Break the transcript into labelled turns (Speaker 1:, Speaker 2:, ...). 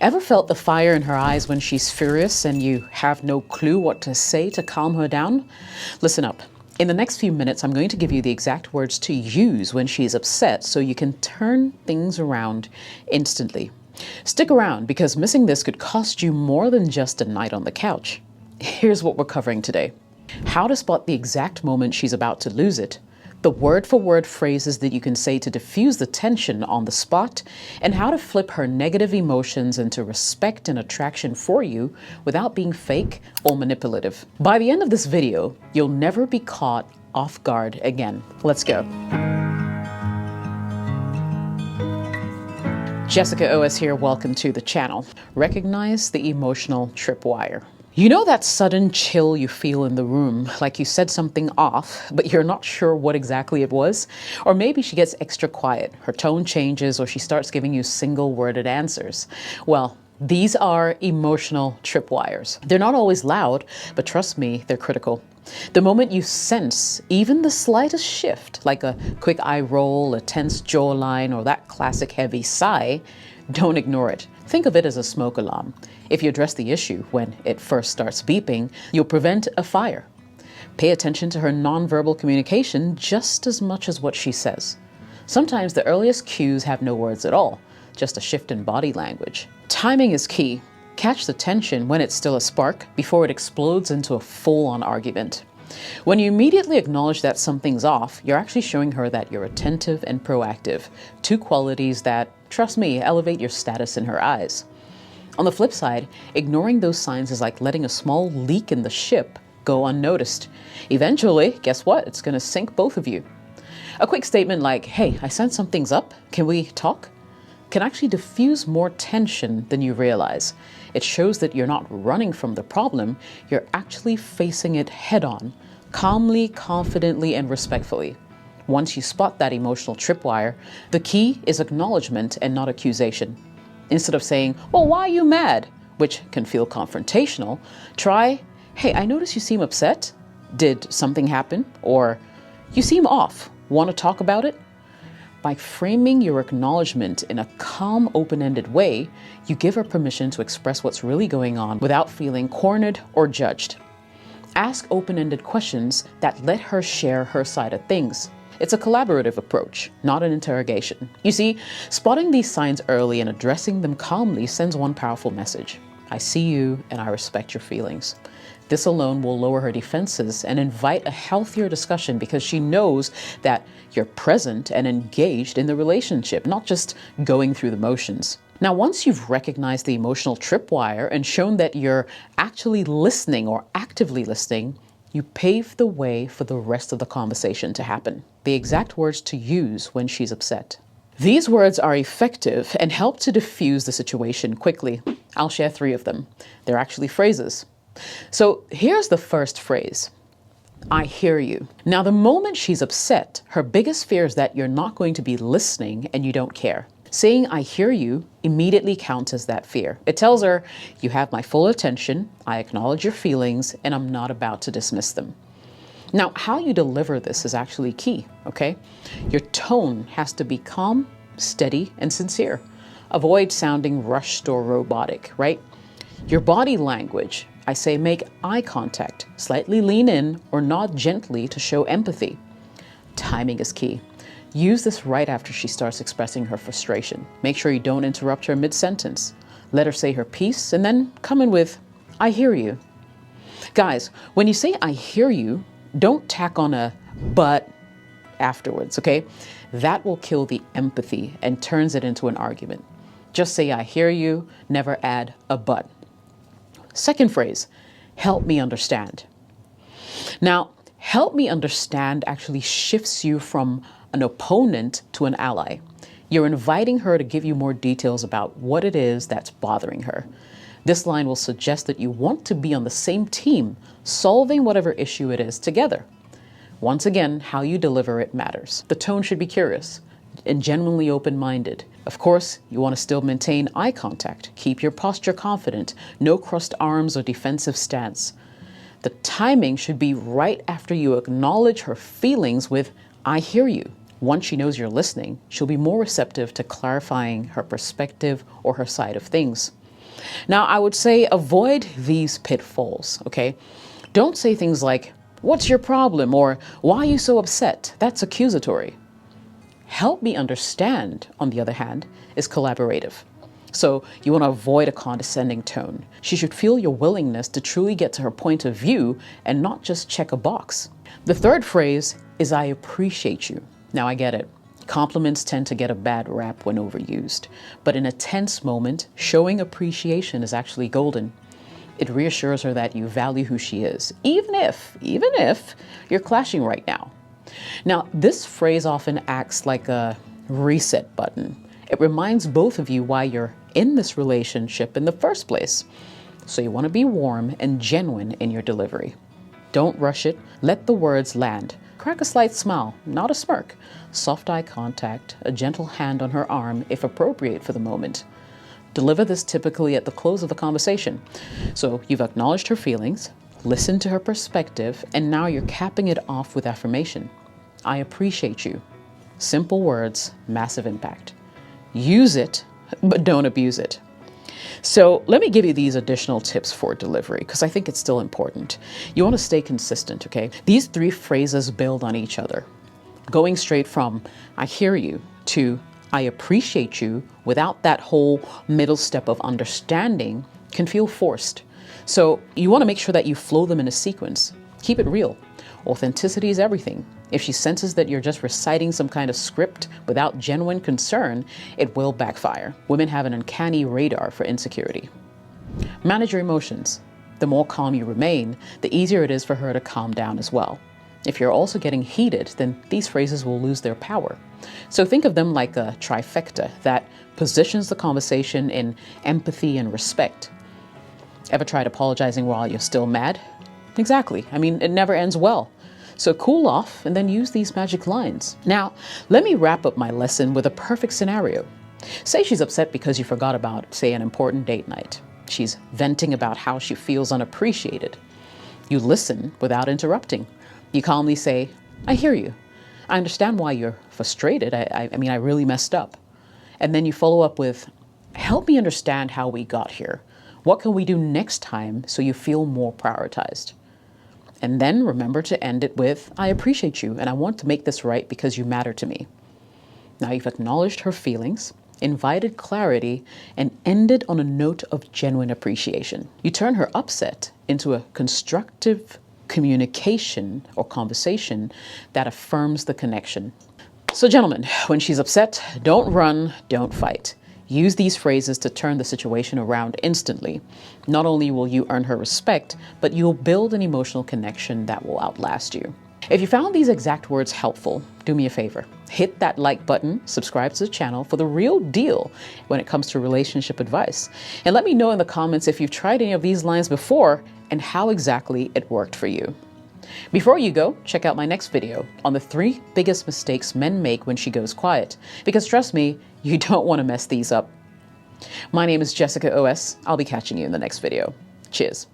Speaker 1: Ever felt the fire in her eyes when she's furious and you have no clue what to say to calm her down? Listen up. In the next few minutes, I'm going to give you the exact words to use when she's upset so you can turn things around instantly. Stick around because missing this could cost you more than just a night on the couch. Here's what we're covering today. How to spot the exact moment she's about to lose it, the word-for-word phrases that you can say to diffuse the tension on the spot, and how to flip her negative emotions into respect and attraction for you without being fake or manipulative. By the end of this video, you'll never be caught off guard again. Let's go. Jessica OS here, welcome to the channel. Recognize the emotional tripwire. You know that sudden chill you feel in the room, like you said something off, but you're not sure what exactly it was? Or maybe she gets extra quiet, her tone changes, or she starts giving you single-worded answers. Well, these are emotional tripwires. They're not always loud, but trust me, they're critical. The moment you sense even the slightest shift, like a quick eye roll, a tense jawline, or that classic heavy sigh, don't ignore it. Think of it as a smoke alarm. If you address the issue when it first starts beeping, you'll prevent a fire. Pay attention to her nonverbal communication just as much as what she says. Sometimes the earliest cues have no words at all, just a shift in body language. Timing is key. Catch the tension when it's still a spark before it explodes into a full-on argument. When you immediately acknowledge that something's off, you're actually showing her that you're attentive and proactive, two qualities that, trust me, elevate your status in her eyes. On the flip side, ignoring those signs is like letting a small leak in the ship go unnoticed. Eventually, guess what? It's going to sink both of you. A quick statement like, "Hey, I sense something's up. Can we talk?" can actually diffuse more tension than you realize. It shows that you're not running from the problem, you're actually facing it head-on, calmly, confidently, and respectfully. Once you spot that emotional tripwire, the key is acknowledgement and not accusation. Instead of saying, "Well, why are you mad?" which can feel confrontational, try, "Hey, I notice you seem upset. Did something happen?" Or, "You seem off. Want to talk about it?" By framing your acknowledgement in a calm, open-ended way, you give her permission to express what's really going on without feeling cornered or judged. Ask open-ended questions that let her share her side of things. It's a collaborative approach, not an interrogation. You see, spotting these signs early and addressing them calmly sends one powerful message. I see you and I respect your feelings. This alone will lower her defenses and invite a healthier discussion because she knows that you're present and engaged in the relationship, not just going through the motions. Now, once you've recognized the emotional tripwire and shown that you're actually listening or actively listening, you pave the way for the rest of the conversation to happen. The exact words to use when she's upset. These words are effective and help to diffuse the situation quickly. I'll share 3 of them. They're actually phrases. So here's the first phrase. I hear you. Now, the moment she's upset, her biggest fear is that you're not going to be listening and you don't care. Saying I hear you immediately counters that fear. It tells her, you have my full attention, I acknowledge your feelings, and I'm not about to dismiss them. Now, how you deliver this is actually key, okay? Your tone has to be calm, steady, and sincere. Avoid sounding rushed or robotic, right? Your body language, I say make eye contact, slightly lean in or nod gently to show empathy. Timing is key. Use this right after she starts expressing her frustration. Make sure you don't interrupt her mid-sentence. Let her say her piece and then come in with, I hear you. Guys, when you say I hear you, don't tack on a but afterwards, okay? That will kill the empathy and turns it into an argument. Just say I hear you, never add a but. Second phrase, help me understand. Now, help me understand actually shifts you from an opponent to an ally. You're inviting her to give you more details about what it is that's bothering her. This line will suggest that you want to be on the same team, solving whatever issue it is together. Once again, how you deliver it matters. The tone should be curious and genuinely open-minded. Of course, you want to still maintain eye contact. Keep your posture confident. No crossed arms or defensive stance. The timing should be right after you acknowledge her feelings with, I hear you. Once she knows you're listening, she'll be more receptive to clarifying her perspective or her side of things. Now, I would say avoid these pitfalls, okay? Don't say things like, "What's your problem?" or "Why are you so upset?" That's accusatory. "Help me understand," on the other hand, is collaborative. So you want to avoid a condescending tone. She should feel your willingness to truly get to her point of view and not just check a box. The third phrase is "I appreciate you." Now, I get it. Compliments tend to get a bad rap when overused, but in a tense moment, showing appreciation is actually golden. It reassures her that you value who she is, even if you're clashing right now. Now, this phrase often acts like a reset button. It reminds both of you why you're in this relationship in the first place. So you want to be warm and genuine in your delivery. Don't rush it. Let the words land. Crack a slight smile, not a smirk. Soft eye contact, a gentle hand on her arm if appropriate for the moment. Deliver this typically at the close of the conversation. So you've acknowledged her feelings, listened to her perspective, and now you're capping it off with affirmation. "I appreciate you." Simple words, massive impact. Use it, but don't abuse it. So let me give you these additional tips for delivery, because I think it's still important. You want to stay consistent, okay? These three phrases build on each other. Going straight from "I hear you" to "I appreciate you" without that whole middle step of understanding can feel forced. So you want to make sure that you flow them in a sequence. Keep it real. Authenticity is everything. If she senses that you're just reciting some kind of script without genuine concern, it will backfire. Women have an uncanny radar for insecurity. Manage your emotions. The more calm you remain, the easier it is for her to calm down as well. If you're also getting heated, then these phrases will lose their power. So think of them like a trifecta that positions the conversation in empathy and respect. Ever tried apologizing while you're still mad? Exactly. I mean, it never ends well. So cool off and then use these magic lines. Now, let me wrap up my lesson with a perfect scenario. Say she's upset because you forgot about, say, an important date night. She's venting about how she feels unappreciated. You listen without interrupting. You calmly say, "I hear you. I understand why you're frustrated. I mean, I really messed up." And then you follow up with, "Help me understand how we got here. What can we do next time so you feel more prioritized?" And then remember to end it with, "I appreciate you and I want to make this right because you matter to me." Now you've acknowledged her feelings, invited clarity, and ended on a note of genuine appreciation. You turn her upset into a constructive communication or conversation that affirms the connection. So gentlemen, when she's upset, don't run, don't fight. Use these phrases to turn the situation around instantly. Not only will you earn her respect, but you'll build an emotional connection that will outlast you. If you found these exact words helpful, do me a favor. Hit that like button, subscribe to the channel for the real deal when it comes to relationship advice. And let me know in the comments if you've tried any of these lines before and how exactly it worked for you. Before you go, check out my next video on the 3 biggest mistakes men make when she goes quiet. Because trust me, you don't want to mess these up. My name is Jessica OS. I'll be catching you in the next video. Cheers.